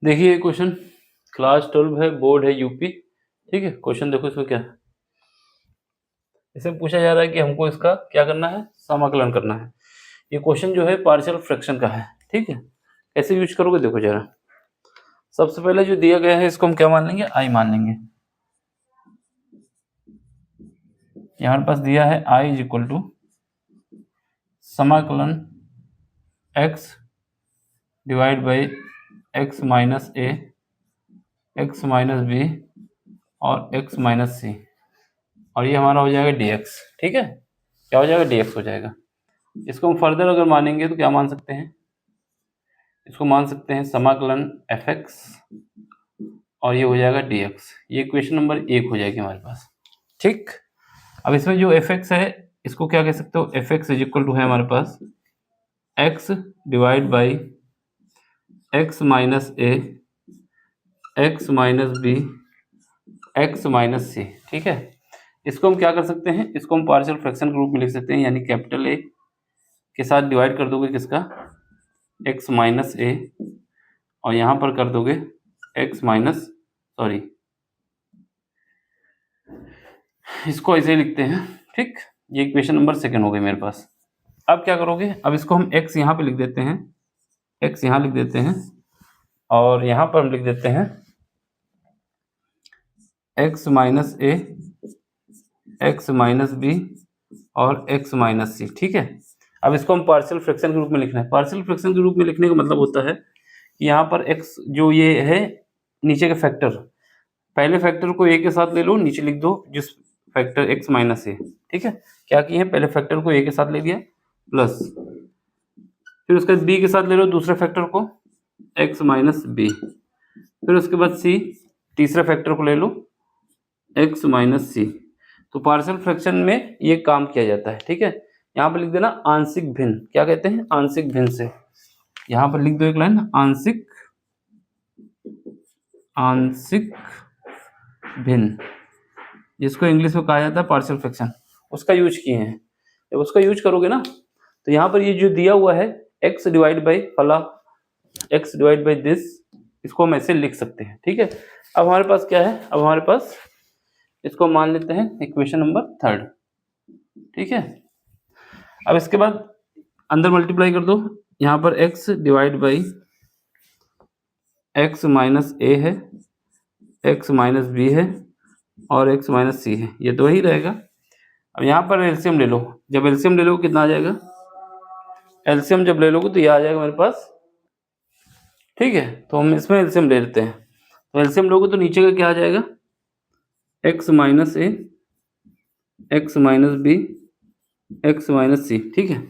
देखिए question class 12 है, board है यूपी। ठीक है, क्वेश्चन देखो इसमें क्या है। इसमें पूछा जा रहा है कि हमको इसका क्या करना है, समाकलन करना है। ये क्वेश्चन जो है पार्शियल फ्रैक्शन का है। ठीक है, कैसे यूज करोगे देखो जरा। सबसे पहले जो दिया गया है इसको हम क्या मान लेंगे, आई मान लेंगे। यहाँ पास दिया है आई इज इक्वल टू समाकलन x divide by x minus A, x minus B और x माइनस सी, और ये हमारा हो जाएगा dx। ठीक है, क्या हो जाएगा, dx हो जाएगा। इसको हम फर्दर अगर मानेंगे तो क्या मान सकते हैं, इसको मान सकते हैं समाकलन fx और ये हो जाएगा dx। ये इक्वेशन नंबर 1 हो जाएगी हमारे पास। ठीक, अब इसमें जो fx है इसको क्या कह सकते हो, fx इज इक्वल टू है हमारे पास x divide by x minus A, x minus B, x minus C. ठीक है, इसको हम क्या कर सकते हैं, इसको हम पार्शियल फ्रैक्शन के रूप में लिख सकते हैं, यानी कैपिटल ए के साथ डिवाइड कर दोगे किसका, x माइनस ए, और यहाँ पर कर दोगे x माइनस, सॉरी इसको ऐसे ही लिखते हैं। ठीक, ये इक्वेशन नंबर 2 हो गई मेरे पास। अब क्या करोगे, अब इसको हम x यहाँ पे लिख देते हैं, x यहाँ लिख देते हैं, और यहाँ पर हम लिख देते हैं x minus A, x minus B और x माइनस सी। ठीक है, अब इसको हम पार्शियल फ्रैक्शन के रूप में लिखना है। पार्शियल फ्रैक्शन के रूप में लिखने का मतलब होता है कि यहाँ पर x जो ये है नीचे का फैक्टर, पहले फैक्टर को a के साथ ले लो, नीचे लिख दो जिस फैक्टर x माइनस ए। ठीक है, क्या किए, पहले फैक्टर को a के साथ ले लिया प्लस, फिर उसके बाद b के साथ ले लो दूसरे फैक्टर को x माइनस बी, फिर उसके बाद c तीसरे फैक्टर को ले लो x माइनस सी। तो पार्शियल फ्रैक्शन में ये काम किया जाता है। ठीक है, यहाँ पर लिख देना आंशिक भिन्न, क्या कहते हैं, आंशिक भिन्न से। यहाँ पर लिख दो एक लाइन, आंशिक भिन्न, जिसको इंग्लिश में कहा जाता है पार्शियल फ्रैक्शन, उसका यूज किए हैं। जब उसका यूज करोगे ना तो यहाँ पर ये जो दिया हुआ है x डिवाइड बाई फला, x डिवाइड बाई दिस, इसको हम ऐसे लिख सकते हैं। ठीक है, अब हमारे पास क्या है, अब हमारे पास इसको मान लेते हैं इक्वेशन नंबर 3। ठीक है, अब इसके बाद अंदर मल्टीप्लाई कर दो, यहाँ पर x divide by x minus A है, x माइनस बी है और x माइनस सी है, ये तो वही रहेगा। अब यहाँ पर एलसीएम ले लो, जब एलसीएम ले लो कितना आ जाएगा, एलसीएम जब ले लोगे तो ये आ जाएगा मेरे पास। ठीक है, तो हम इसमें एलसीएम ले लेते हैं, तो एलसीएम लोगे तो नीचे का क्या आ जाएगा, x minus A, x minus B, x minus C. ठीक है,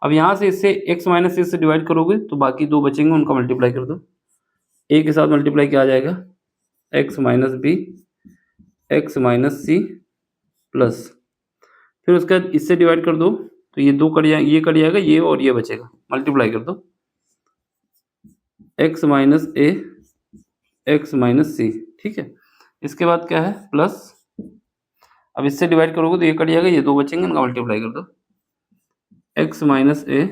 अब यहाँ से इससे x माइनस सी से डिवाइड करोगे तो बाकी दो बचेंगे, उनका मल्टीप्लाई कर दो, a के साथ मल्टीप्लाई क्या आ जाएगा, x minus B, x minus C plus, फिर उसके बाद इससे डिवाइड कर दो तो ये दो कट जाएगा, ये कट जाएगा, ये और ये बचेगा, मल्टीप्लाई कर दो x minus A, x minus C. ठीक है, इसके बाद क्या है प्लस, अब इससे डिवाइड करोगे तो ये कट जाएगा, ये दो बचेंगे, इनका मल्टीप्लाई कर दो x minus A,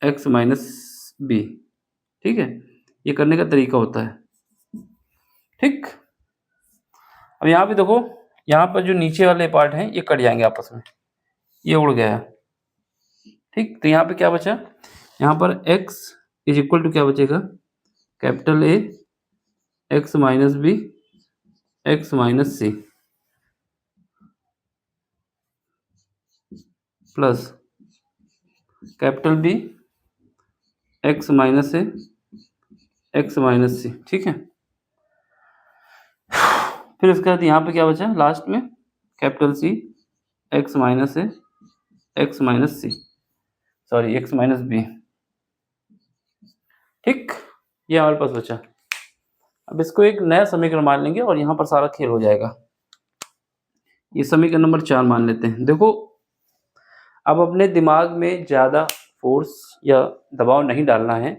x minus B. ठीक है, ये करने का तरीका होता है। ठीक, अब यहाँ पे देखो, यहाँ पर जो नीचे वाले पार्ट हैं ये कट जाएंगे आपस में, ये उड़ गया। ठीक, तो यहाँ पे क्या बचा, यहाँ पर x इज इक्वल टू क्या बचेगा, capital A, x minus B, x minus C plus capital B, x minus A, x minus C. ठीक है, फिर उसके बाद यहाँ पे क्या बचा लास्ट में, capital C, x minus A, x minus C, sorry x minus B. ठीक, ये हमारे पास बचा। अब इसको एक नया समीकरण मान लेंगे और यहाँ पर सारा खेल हो जाएगा। ये समीकरण नंबर 4 मान लेते हैं। देखो, अब अपने दिमाग में ज़्यादा फोर्स या दबाव नहीं डालना है।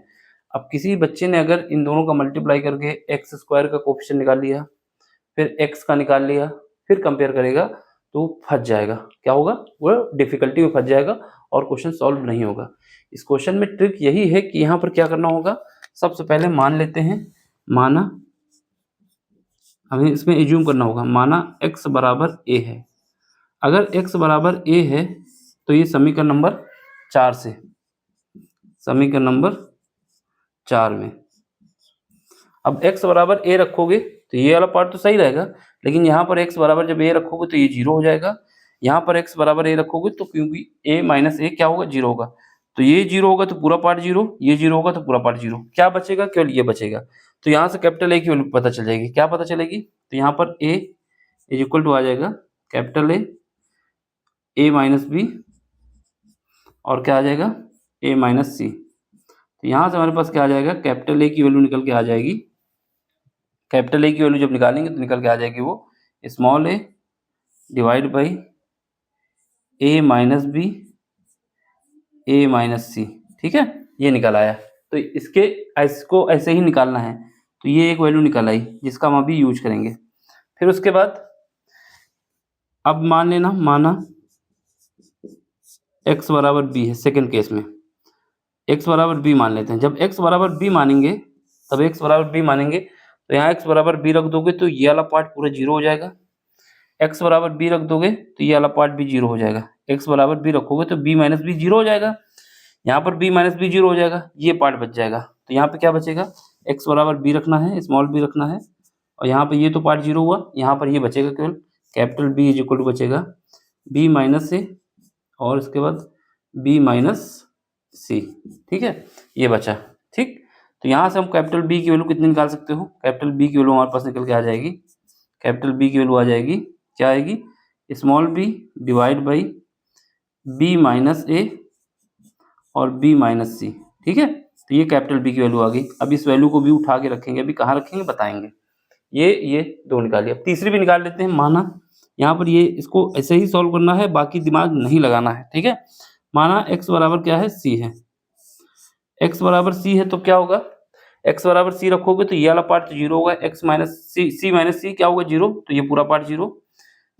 अब किसी बच्चे ने अगर इन दोनों का मल्टीप्लाई करके एक्स स्क्वायर का कोफिशिएंट निकाल लिया, फिर एक्स का निकाल लिया, फिर कंपेयर करेगा तो फंस जाएगा। क्या होगा, वो डिफिकल्टी में फंस जाएगा और क्वेश्चन सॉल्व नहीं होगा। इस क्वेश्चन में ट्रिक यही है कि यहाँ पर क्या करना होगा, सबसे पहले मान लेते हैं, माना हमें इसमें एज्यूम करना होगा, माना x बराबर a है। अगर x बराबर a है तो ये समीकरण नंबर 4 से, समीकरण नंबर 4 में अब x बराबर a रखोगे तो ये वाला पार्ट तो सही रहेगा, लेकिन यहाँ पर x बराबर जब a रखोगे तो ये 0 हो जाएगा। यहाँ पर x बराबर a रखोगे तो क्योंकि a माइनस a क्या होगा, 0 होगा, तो ये 0 होगा तो पूरा पार्ट 0, ये 0 होगा तो पूरा पार्ट 0। क्या बचेगा, केवल ये बचेगा। तो यहाँ से कैपिटल A की वैल्यू पता चल जाएगी। क्या पता चलेगी, तो यहाँ पर a इज इक्वल टू आ जाएगा कैपिटल A माइनस बी, और क्या आ जाएगा a माइनस सी। तो यहाँ से हमारे पास क्या आ जाएगा, कैपिटल A की वैल्यू निकल के आ जाएगी। कैपिटल A की वैल्यू जब निकालेंगे तो निकल के आ जाएगी वो small a divide by a minus B a minus C. ठीक है, ये निकल आया। तो इसको ऐसे ही निकालना है। तो ये एक वैल्यू निकल आई जिसका हम अभी यूज करेंगे। फिर उसके बाद अब मान लेना, माना x बराबर b है। सेकेंड केस में x बराबर b मान लेते हैं। जब x बराबर b मानेंगे, तब x बराबर b मानेंगे तो यहाँ x बराबर b रख दोगे तो ये वाला पार्ट पूरा 0 हो जाएगा। x बराबर b रख दोगे तो ये वाला पार्ट भी 0 हो जाएगा। x बराबर b रखोगे तो b माइनस बी 0 हो जाएगा। यहाँ पर b माइनस बी 0 हो जाएगा, ये पार्ट बच जाएगा। तो यहाँ पे क्या बचेगा, x बराबर b रखना है, स्मॉल b रखना है, और यहाँ पे ये तो पार्ट 0 हुआ, यहाँ पर ये बचेगा केवल capital B is equal to बचेगा b माइनस a और इसके बाद b माइनस सी। ठीक है, ये बचा। ठीक, तो यहाँ से हम कैपिटल B की वैल्यू कितनी निकाल सकते हो, कैपिटल B की वैल्यू हमारे पास निकल के आ जाएगी। कैपिटल B की वैल्यू आ जाएगी, क्या आएगी, small b divide by b minus a और b माइनस सी। ठीक है, तो ये कैपिटल B की वैल्यू आ गई। अब इस वैल्यू को भी उठा के रखेंगे, अभी कहाँ रखेंगे बताएंगे। ये दो निकालिए। अब तीसरी भी निकाल लेते हैं। माना यहाँ पर ये इसको ऐसे ही सॉल्व करना है, बाकी दिमाग नहीं लगाना है। ठीक है, माना x बराबर क्या है, c है। x बराबर c है तो क्या होगा, x बराबर c रखोगे तो ये वाला पार्ट 0 होगा, x माइनस सी, c माइनस सी क्या होगा 0, तो ये पूरा पार्ट 0,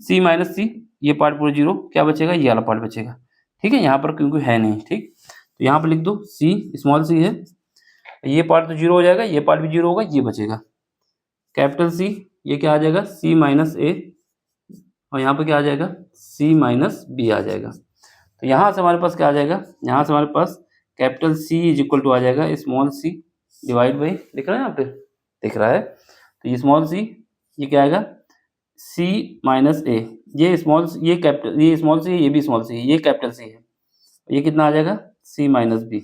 c माइनस सी ये पार्ट पूरा 0, क्या बचेगा, ये वाला पार्ट बचेगा। ठीक है, यहाँ पर क्योंकि है नहीं। ठीक, तो यहाँ पर लिख दो c, स्मॉल c है, ये पार्ट तो 0 हो जाएगा, ये पार्ट भी 0 होगा, ये बचेगा कैपिटल C, ये क्या आ जाएगा c माइनस a, और यहाँ पे क्या आ जाएगा c माइनस बी आ जाएगा। तो यहाँ से हमारे पास क्या आ जाएगा, यहाँ से हमारे पास capital C is equal to आ जाएगा स्मॉल c डिवाइड बाई, दिख रहा है यहाँ पे, दिख रहा है, तो ये स्मॉल c, ये क्या आएगा c माइनस a, ये स्मॉल ये कैपिटल, ये स्मॉल c, ये भी स्मॉल c, ये कैपिटल C है, ये कितना आ जाएगा c माइनस बी।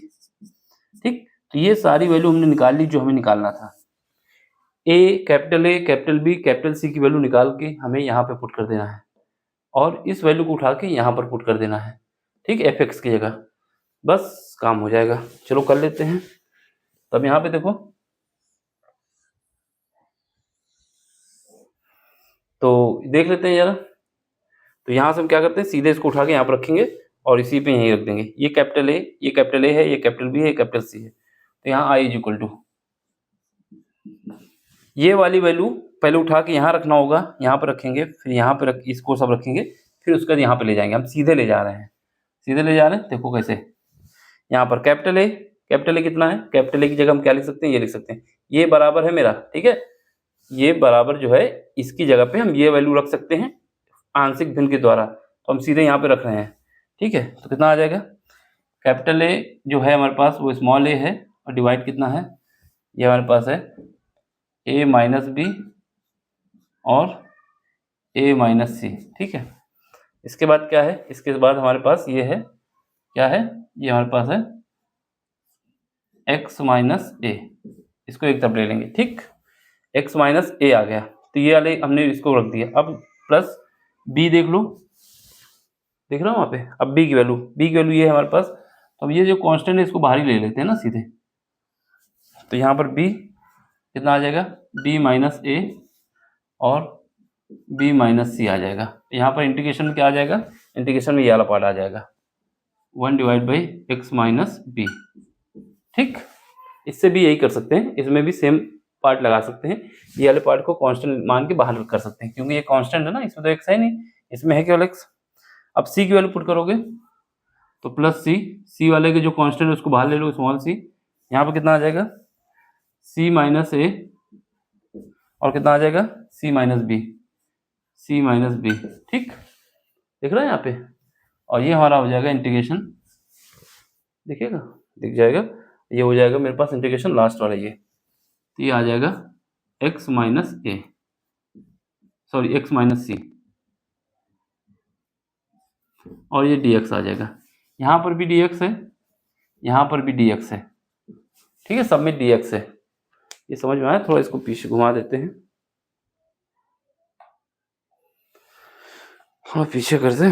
ठीक, तो ये सारी वैल्यू हमने निकाल ली जो हमें निकालना था। A capital B capital C की वैल्यू निकाल के हमें यहाँ पे पुट कर देना है, और इस वैल्यू को उठा के यहाँ पर पुट कर देना है। ठीक, fx की जगह, बस काम हो जाएगा। चलो कर लेते हैं। तब यहाँ पे देखो, तो देख लेते हैं जरा। तो यहाँ से हम क्या करते हैं, सीधे इसको उठा के यहाँ पर रखेंगे और इसी पे यहीं रख देंगे। ये कैपिटल A, ये कैपिटल A है, ये कैपिटल B है, ये कैपिटल C है। तो यहाँ I इज इक्वल टू, ये वाली वैल्यू पहले उठा के यहाँ रखना होगा, यहाँ पर रखेंगे, फिर यहाँ पे इसको सब रखेंगे, फिर उसके बाद यहाँ पे ले जाएंगे। हम सीधे ले जा रहे हैं, सीधे ले जा रहे हैं। देखो कैसे, यहाँ पर कैपिटल A कितना है, कैपिटल A की जगह हम क्या लिख सकते हैं, ये लिख सकते हैं, ये बराबर है मेरा। ठीक है, ये बराबर जो है इसकी जगह पे हम ये वैल्यू रख सकते हैं आंशिक भिन्न के द्वारा, तो हम सीधे यहाँ पे रख रहे हैं। ठीक है, तो कितना आ जाएगा, कैपिटल A जो है हमारे पास वो स्मॉल a है, और डिवाइड कितना है, ये हमारे पास है a माइनस बी और a माइनस सी। ठीक है, इसके बाद क्या है, इसके बाद हमारे पास ये है, क्या है, ये हमारे पास है x माइनस a, इसको एक तरफ ले लेंगे। ठीक, x माइनस a आ गया, तो ये वाले हमने इसको रख दिया। अब प्लस b देख लो, देख रहा हूँ वहाँ पे। अब b की वैल्यू ये है हमारे पास। तो अब ये जो कांस्टेंट है इसको बाहर ही ले लेते हैं ना सीधे। तो यहाँ पर b कितना आ जाएगा, b माइनस a और b माइनस सी आ जाएगा। यहाँ पर इंटीग्रेशन में क्या आ जाएगा, इंटीग्रेशन में ये वाला पार्ट आ जाएगा 1 divide by X minus B. ठीक, इससे भी यही कर सकते हैं, इसमें भी सेम पार्ट लगा सकते हैं, ये वाले पार्ट को कांस्टेंट मान के बाहर कर सकते हैं, क्योंकि ये कांस्टेंट है ना, इसमें तो एक्स है नहीं, इसमें है केवल एक्स। अब सी की वैल्यू पुट करोगे तो प्लस सी वाले के जो कांस्टेंट है उसको बाहर ले लो, स्मॉल सी, यहाँ पर कितना आ जाएगा सी माइनस ए और कितना आ जाएगा सी minus B, C minus B. ठीक, दिख रहा है यहाँ पे। और ये हमारा हो जाएगा इंटीग्रेशन, देखिएगा दिख जाएगा, ये हो जाएगा मेरे पास इंटीग्रेशन लास्ट वाला ये। तो ये आ जाएगा x माइनस ए, सॉरी x माइनस सी, और ये dx आ जाएगा। यहाँ पर भी dx है, यहाँ पर भी dx है। ठीक है, सब में dx है। ये समझ में आया? थोड़ा इसको पीछे घुमा देते हैं, थोड़ा पीछे कर दे।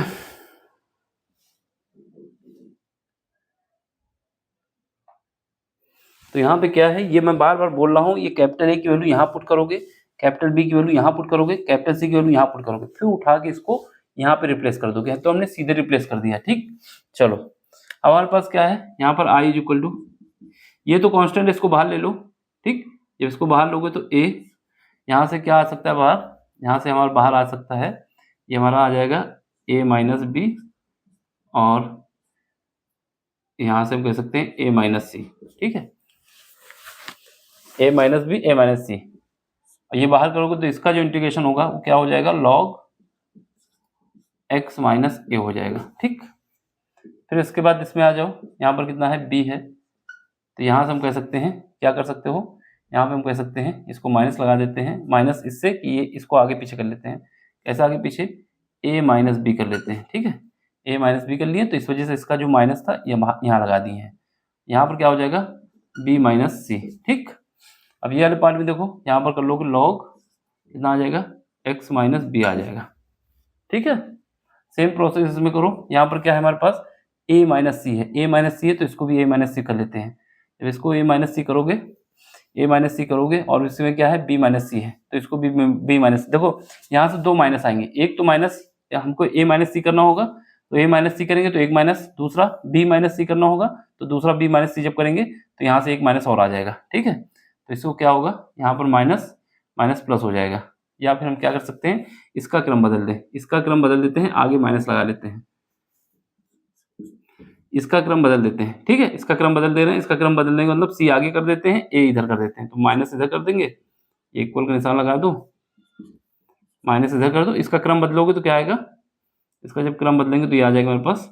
तो यहाँ पे क्या है, ये मैं बार बार बोल रहा हूँ, ये कैपिटल ए की वैल्यू यहाँ पुट करोगे, कैपिटल बी की वैल्यू यहाँ पुट करोगे, कैपिटल सी की वैल्यू यहाँ पुट करोगे, फिर उठा के इसको यहाँ पे रिप्लेस कर दोगे। तो हमने सीधे रिप्लेस कर दिया। ठीक, चलो अब हमारे पास क्या है, यहाँ पर i इज इक्वल टू, ये तो कांस्टेंट, इसको बाहर ले लो। ठीक, जब इसको बाहर लोगे तो a, यहाँ से क्या आ सकता है बाहर, यहाँ से हमारा बाहर आ सकता है, ये हमारा आ जाएगा a माइनस बी, और यहाँ से हम कह सकते हैं a माइनस सी। ठीक है, a minus B, a minus C, ये बाहर करोगे तो इसका जो इंटीग्रेशन होगा वो क्या हो जाएगा, log x माइनस ए हो जाएगा। ठीक, फिर इसके बाद इसमें आ जाओ, यहाँ पर कितना है b है, तो यहाँ से हम कह सकते हैं, क्या कर सकते हो, यहाँ पे हम कह सकते हैं इसको माइनस लगा देते हैं, माइनस इससे कि ये इसको आगे पीछे कर लेते हैं। कैसे आगे पीछे, a माइनस बी कर लेते हैं। ठीक है, a माइनस बी कर लिए, तो इस वजह से इसका जो माइनस था ये यहाँ लगा दिए हैं। यहाँ पर क्या हो जाएगा, b माइनस सी। ठीक, अब ये वाले पार्ट में देखो, यहाँ पर कर लोगे log कितना आ जाएगा, x माइनस बी आ जाएगा। ठीक है, सेम प्रोसेस इसमें करो। यहाँ पर क्या है हमारे पास, a माइनस सी है, a माइनस सी है तो इसको भी a माइनस सी कर लेते हैं। जब इसको a माइनस सी करोगे, a माइनस सी करोगे, और इसमें क्या है b माइनस सी है तो इसको भी b माइनस, देखो यहाँ से दो माइनस आएंगे, एक तो माइनस हमको a माइनस सी करना होगा, तो a माइनस सी करेंगे तो एक माइनस, दूसरा b माइनस सी करना होगा तो दूसरा b माइनस सी जब करेंगे तो यहाँ से एक माइनस और आ जाएगा। ठीक है, तो इसको क्या होगा, यहाँ पर माइनस माइनस प्लस हो जाएगा। या फिर हम क्या कर सकते हैं, इसका क्रम बदल दें, इसका क्रम बदल देते हैं, आगे माइनस लगा लेते हैं, इसका क्रम बदल देते हैं। ठीक है, इसका क्रम बदल दे रहे हैं, इसका क्रम बदलने का मतलब सी आगे कर देते हैं, ए इधर कर देते हैं, तो माइनस इधर कर देंगे, इक्वल का निशान लगा दो, माइनस इधर कर दो, इसका क्रम बदलोगे तो क्या आएगा, इसका जब क्रम बदलेंगे तो ये आ जाएगा मेरे पास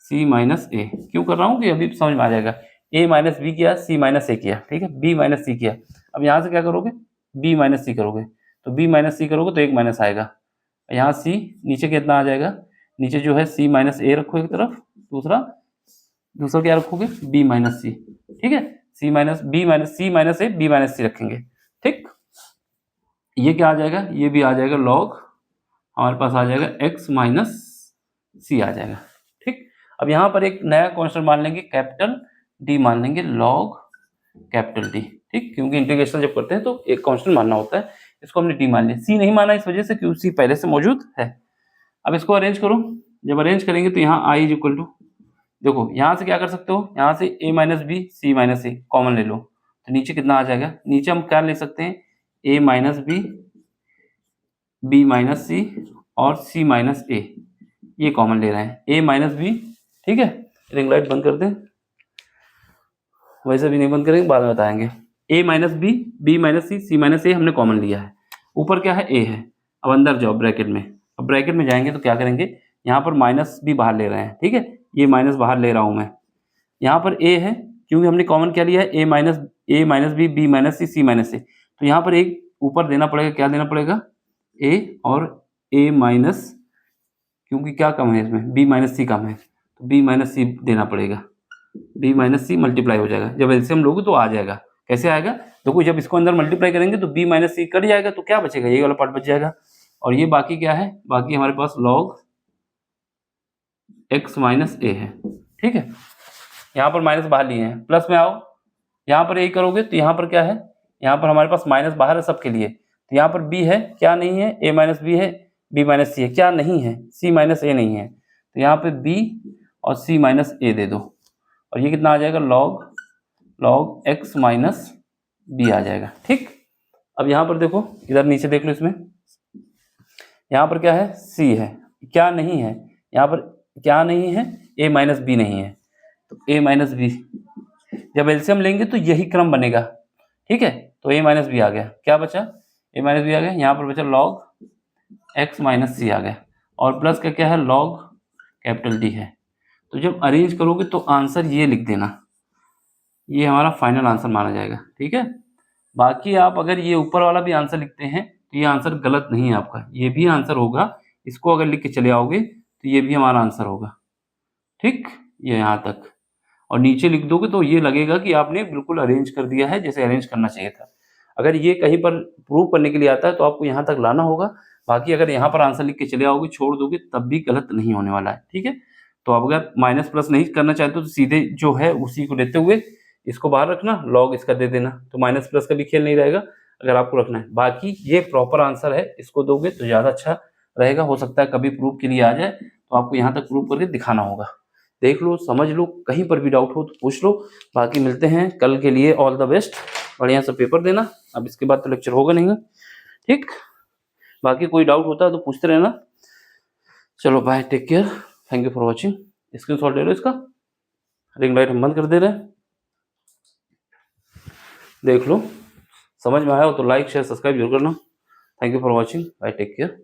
सी माइनस ए। क्यों कर रहा हूँ कि अभी समझ में आ जाएगा, ए माइनस बी किया, सी माइनस ए किया। ठीक है, बी माइनस सी किया, अब यहाँ से क्या करोगे, बी माइनस सी करोगे, तो बी माइनस सी करोगे तो एक माइनस आएगा, यहाँ सी नीचे कितना आ जाएगा, नीचे जो है सी माइनस ए रखो एक तरफ, दूसरा क्या रखोगे, बी माइनस सी। ठीक है, सी माइनस बी माइनस सी माइनस ए, बी माइनस सी रखेंगे। ठीक, ये क्या आ जाएगा, ये भी आ जाएगा लॉग, हमारे पास आ जाएगा x माइनस सी आ जाएगा। ठीक, अब यहाँ पर एक नया कांस्टेंट मान लेंगे, कैपिटल डी मान लेंगे, लॉग कैपिटल डी। ठीक, क्योंकि इंटीग्रेशन जब करते हैं तो एक कांस्टेंट मानना होता है, इसको हमने डी मान लिया, सी नहीं माना इस वजह से क्योंकि सी पहले से मौजूद है। अब इसको अरेंज करो, जब अरेंज करेंगे तो यहाँ आई इज इक्वल टू, देखो यहाँ से क्या कर सकते हो, यहाँ से a minus B, C minus A common ले लो, तो नीचे कितना आ जाएगा, नीचे हम क्या ले सकते हैं, a minus B, B minus C और सी माइनस ए, ये कॉमन ले रहे हैं, a माइनस बी। ठीक है, रिंग लाइट बंद कर दें, वैसे भी नहीं बंद करेंगे, बाद में बताएंगे। a minus B, B minus C, C minus A हमने कॉमन लिया है, ऊपर क्या है a है। अब अंदर जाओ ब्रैकेट में, अब ब्रैकेट में जाएंगे तो क्या करेंगे, यहाँ पर माइनस भी बाहर ले रहे हैं। ठीक है, ये माइनस बाहर ले रहा हूँ मैं, यहाँ पर a है क्योंकि हमने कॉमन क्या लिया है, a minus B, B minus C, C minus A, तो यहाँ पर एक ऊपर देना पड़ेगा, क्या देना पड़ेगा, a और a माइनस, क्योंकि क्या कम है इसमें, b माइनस सी कम है तो b माइनस सी देना पड़ेगा, b माइनस सी मल्टीप्लाई हो जाएगा, जब एलसीएम लोगे तो आ जाएगा। कैसे आएगा, देखो जब इसको अंदर मल्टीप्लाई करेंगे तो b माइनस सी कट जाएगा, तो क्या बचेगा, ये वाला पार्ट बच जाएगा, और ये बाकी क्या है, बाकी हमारे पास log x माइनस ए है। ठीक है, यहाँ पर माइनस बाहर लिए हैं, प्लस में आओ, यहाँ पर ए करोगे तो यहाँ पर क्या है, यहाँ पर हमारे पास माइनस बाहर है सबके लिए, तो यहाँ पर b है, क्या नहीं है, a माइनस बी है, b माइनस सी है, क्या नहीं है, c माइनस ए नहीं है, तो यहाँ पे b और c माइनस ए दे दो, और ये कितना आ जाएगा, log x माइनस बी आ जाएगा। ठीक, अब यहाँ पर देखो, इधर नीचे देख लो, इसमें यहाँ पर क्या है, c है, क्या नहीं है, यहाँ पर क्या नहीं है, a माइनस बी नहीं है, तो a माइनस बी, जब एलसीएम लेंगे तो यही क्रम बनेगा। ठीक है, तो a माइनस बी आ गया, क्या बचा, a माइनस बी आ गया, यहाँ पर बचा log x माइनस सी आ गया, और प्लस का क्या है, log कैपिटल D है। तो जब अरेंज करोगे तो आंसर ये लिख देना, ये हमारा फाइनल आंसर माना जाएगा, ठीक है। बाकी आप अगर ये ऊपर वाला भी आंसर लिखते हैं तो ये आंसर गलत नहीं है आपका, ये भी आंसर होगा, इसको अगर लिख के चले आओगे तो ये भी हमारा आंसर होगा, ठीक, ये यहाँ तक। और नीचे लिख दोगे तो ये लगेगा कि आपने बिल्कुल अरेंज कर दिया है जैसे अरेंज करना चाहिए था। अगर ये कहीं पर प्रूव करने के लिए आता है तो आपको यहाँ तक लाना होगा, बाकी अगर यहाँ पर आंसर लिख के चले आओगे, छोड़ दोगे, तब भी गलत नहीं होने वाला है, ठीक है। तो अब अगर माइनस प्लस नहीं करना चाहते तो सीधे जो है उसी को लेते हुए इसको बाहर रखना, लॉग इसका दे देना, तो माइनस प्लस का भी खेल नहीं रहेगा अगर आपको रखना है। बाकी ये प्रॉपर आंसर है, इसको दोगे तो ज़्यादा अच्छा रहेगा। हो सकता है कभी प्रूफ के लिए आ जाए तो आपको यहाँ तक प्रूव करके दिखाना होगा। देख लो, समझ लो, कहीं पर भी डाउट हो तो पूछ लो। बाकी मिलते हैं कल के लिए, ऑल द बेस्ट, बढ़िया से पेपर देना। अब इसके बाद तो लेक्चर होगा नहीं, ठीक। बाकी कोई डाउट होता है तो पूछते रहना। चलो bye, take care, thank you for watching. Screenshot ले लो इसका, रिंग लाइट हम बंद कर दे रहे हैं। देख लो, समझ में आया हो तो लाइक शेयर सब्सक्राइब जरूर करना। Thank you for watching, bye, take care.